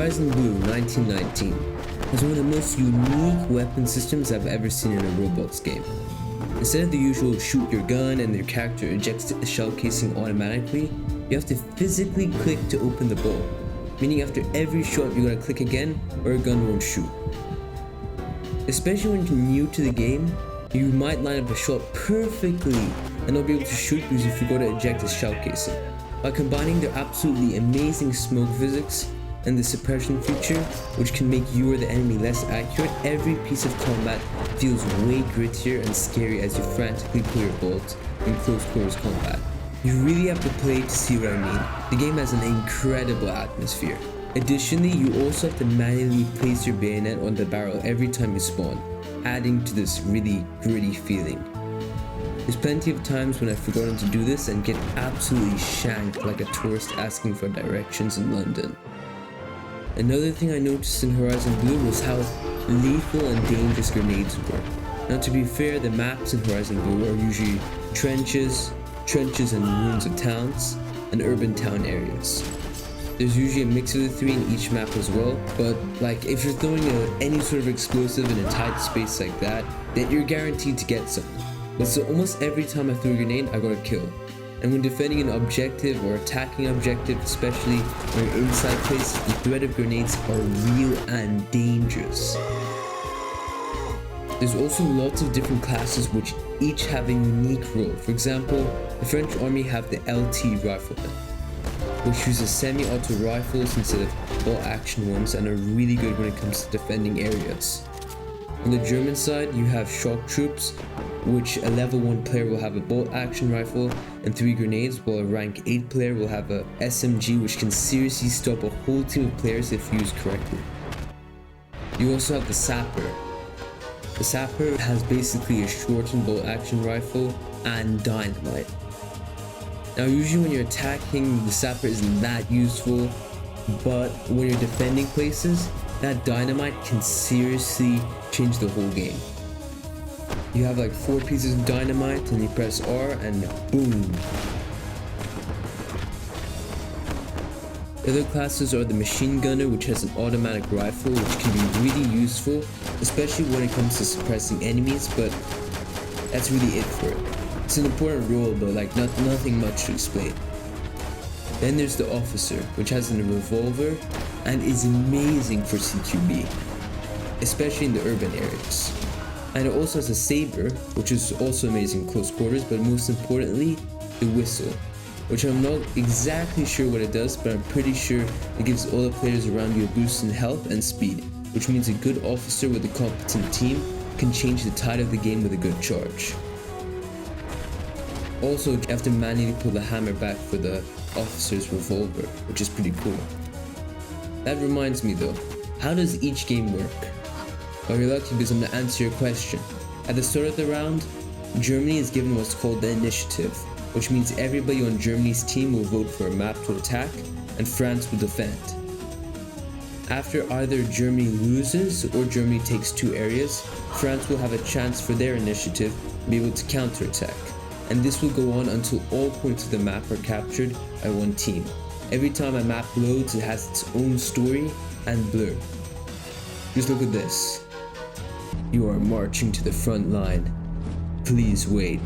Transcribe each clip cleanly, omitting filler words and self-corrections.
Horizon Blue 1919 has one of the most unique weapon systems I've ever seen in a Roblox game. Instead of the usual shoot your gun and your character ejects the shell casing automatically, you have to physically click to open the bolt, meaning after every shot you gotta click again or your gun won't shoot. Especially when you're new to the game, you might line up a shot perfectly and not be able to shoot because you forgot to eject the shell casing. By combining their absolutely amazing smoke physics and the suppression feature, which can make you or the enemy less accurate, every piece of combat feels way grittier and scary as you frantically pull your bolt in close quarters combat. You really have to play to see what I mean. The game has an incredible atmosphere. Additionally, you also have to manually place your bayonet on the barrel every time you spawn, adding to this really gritty feeling. There's plenty of times when I've forgotten to do this and get absolutely shanked like a tourist asking for directions in London. Another thing I noticed in Horizon Blue was how lethal and dangerous grenades were. Now to be fair, the maps in Horizon Blue are usually trenches and ruins of towns, and urban town areas. There's usually a mix of the three in each map as well, but like if you're throwing any sort of explosive in a tight space like that, then you're guaranteed to get some. But so almost every time I threw a grenade, I got a kill. And when defending an objective or attacking an objective, especially when you're inside places, the threat of grenades are real and dangerous. There's also lots of different classes which each have a unique role. For example, the French army have the LT riflemen, which uses semi-auto rifles instead of bolt action ones and are really good when it comes to defending areas. On the German side, you have shock troops, which a level 1 player will have a bolt action rifle and 3 grenades, while a rank 8 player will have a SMG, which can seriously stop a whole team of players if used correctly. You also have the Sapper. The Sapper has basically a shortened bolt action rifle and dynamite. Now usually when you're attacking, the Sapper isn't that useful, but when you're defending places, that dynamite can seriously change the whole game. You have like 4 pieces of dynamite and you press R and boom. The other classes are the machine gunner, which has an automatic rifle which can be really useful, especially when it comes to suppressing enemies, but that's really it for it. It's an important role, but like nothing much to explain. Then there's the officer, which has a revolver and is amazing for CQB, especially in the urban areas. And it also has a saber, which is also amazing in close quarters, but most importantly, the whistle, which I'm not exactly sure what it does, but I'm pretty sure it gives all the players around you a boost in health and speed, which means a good officer with a competent team can change the tide of the game with a good charge. Also, you have to manually pull the hammer back for the officer's revolver, which is pretty cool. That reminds me though, how does each game work? Well, you're lucky because I'm going to answer your question. At the start of the round, Germany is given what's called the initiative, which means everybody on Germany's team will vote for a map to attack, and France will defend. After either Germany loses or Germany takes 2 areas, France will have a chance for their initiative to be able to counterattack. And this will go on until all points of the map are captured by one team. Every time a map loads, it has its own story and blur. Just look at this. You are marching to the front line. Please wait.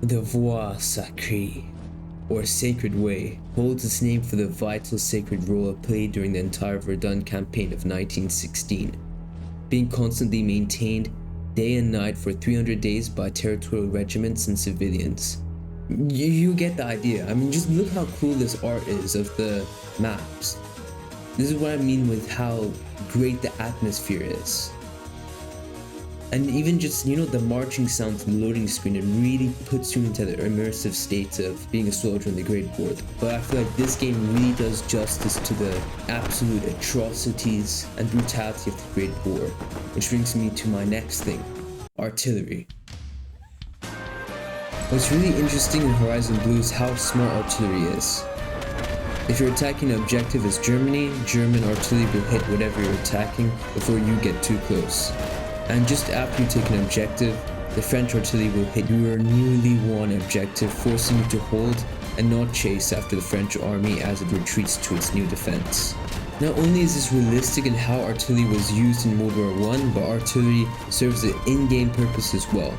The Voie Sacrée, or Sacred Way, holds its name for the vital sacred role it played during the entire Verdun campaign of 1916, being constantly maintained day and night for 300 days by territorial regiments and civilians. You get the idea. I mean, just look how cool this art is of the maps. This is what I mean with how great the atmosphere is. And even just, the marching sounds in the loading screen, it really puts you into the immersive state of being a soldier in the Great War. But I feel like this game really does justice to the absolute atrocities and brutality of the Great War. Which brings me to my next thing, artillery. What's really interesting in Horizon Blue is how smart artillery is. If you're attacking an objective as Germany, German artillery will hit whatever you're attacking before you get too close. And just after you take an objective, the French artillery will hit your newly won objective, forcing you to hold and not chase after the French army as it retreats to its new defense. Not only is this realistic in how artillery was used in World War I, but artillery serves an in-game purpose as well,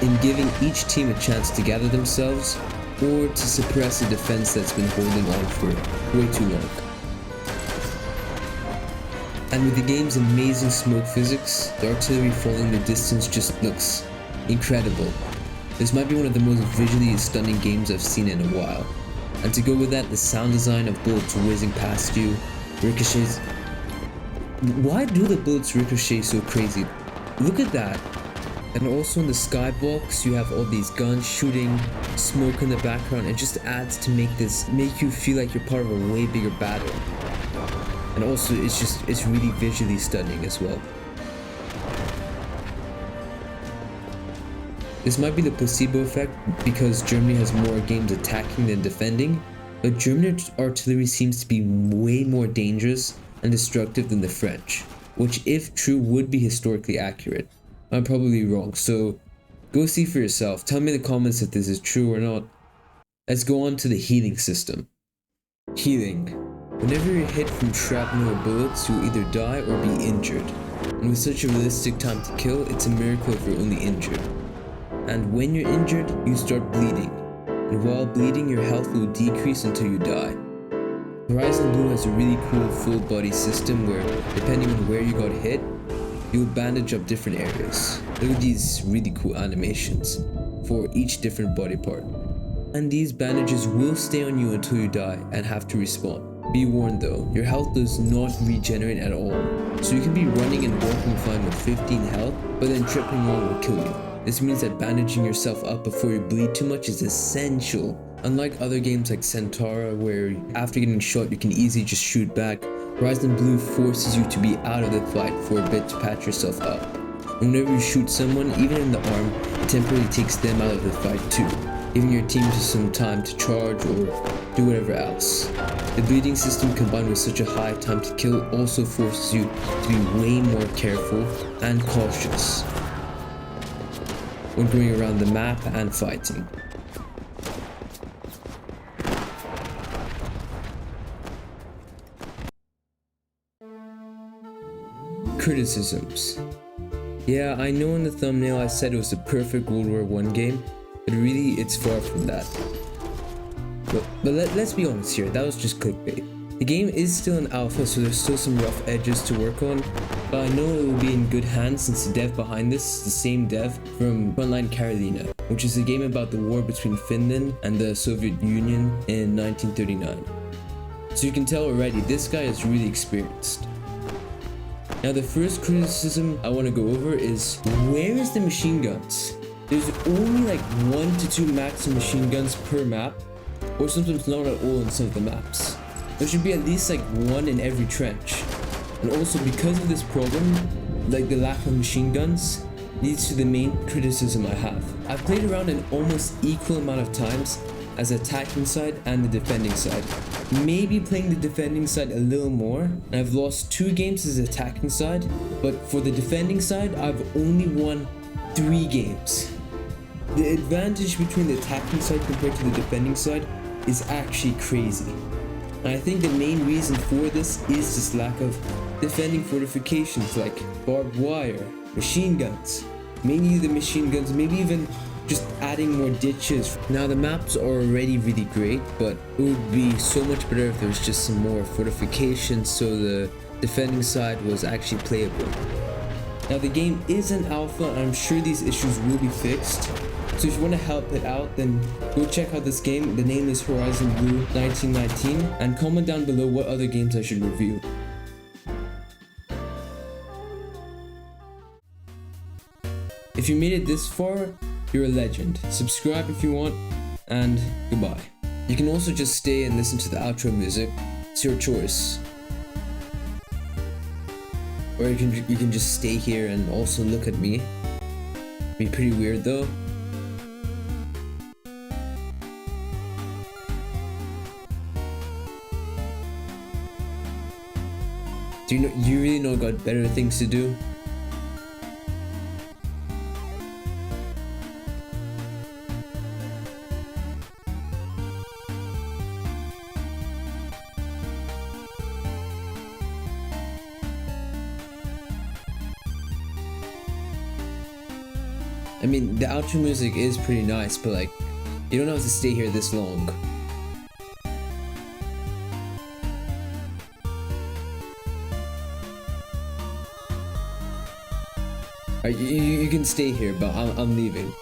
in giving each team a chance to gather themselves or to suppress a defense that's been holding on for way too long. And with the game's amazing smoke physics, the artillery falling the distance just looks incredible. This might be one of the most visually stunning games I've seen in a while. And to go with that, the sound design of bullets whizzing past you, ricochets. Why do the bullets ricochet so crazy? Look at that. And also in the skybox, you have all these guns shooting, smoke in the background. It just adds to make you feel like you're part of a way bigger battle. And also it's really visually stunning as well. This might be the placebo effect because Germany has more games attacking than defending, but German artillery seems to be way more dangerous and destructive than the French, which if true would be historically accurate. I'm probably wrong, so go see for yourself. Tell me in the comments if this is true or not. Let's go on to the healing system. Healing. Whenever you're hit from shrapnel or bullets, you'll either die or be injured. And with such a realistic time to kill, it's a miracle if you're only injured. And when you're injured, you start bleeding. And while bleeding, your health will decrease until you die. Horizon Blue has a really cool full body system where, depending on where you got hit, you'll bandage up different areas. Look at these really cool animations for each different body part. And these bandages will stay on you until you die and have to respawn. Be warned though, your health does not regenerate at all. So you can be running and walking fine with 15 health, but then tripping wrong will kill you. This means that bandaging yourself up before you bleed too much is essential. Unlike other games like Centaura, where after getting shot you can easily just shoot back, Horizon Blue forces you to be out of the fight for a bit to patch yourself up. And whenever you shoot someone, even in the arm, it temporarily takes them out of the fight too, giving your team just some time to charge or do whatever else. The bleeding system combined with such a high time to kill also forces you to be way more careful and cautious when going around the map and fighting. Criticisms. Yeah, I know in the thumbnail I said it was a perfect World War I game, but really it's far from that. But let's be honest here, that was just clickbait. The game is still in alpha, so there's still some rough edges to work on, but I know it will be in good hands since the dev behind this is the same dev from Frontline Carolina, which is a game about the war between Finland and the Soviet Union in 1939. So you can tell already, this guy is really experienced. Now the first criticism I want to go over is, where is the machine guns? There's only like 1 to 2 maximum machine guns per map, or sometimes not at all in some of the maps. There should be at least like 1 in every trench. And also because of this problem, like the lack of machine guns, leads to the main criticism I have. I've played around an almost equal amount of times as attacking side and the defending side. Maybe playing the defending side a little more, and I've lost 2 games as attacking side, but for the defending side, I've only won 3 games. The advantage between the attacking side compared to the defending side is actually crazy. And I think the main reason for this is this lack of defending fortifications like barbed wire, machine guns, mainly the machine guns, maybe even just adding more ditches. Now the maps are already really great, but it would be so much better if there was just some more fortifications so the defending side was actually playable. Now the game is an alpha and I'm sure these issues will be fixed. So if you want to help it out, then go check out this game. The name is Horizon Blue 1919, and comment down below what other games I should review. If you made it this far, you're a legend. Subscribe if you want, and goodbye. You can also just stay and listen to the outro music. It's your choice. Or you can just stay here and also look at me. Be pretty weird though. Do you really know got better things to do? I mean, the outro music is pretty nice, but like, you don't have to stay here this long. Alright, you can stay here, but I'm leaving.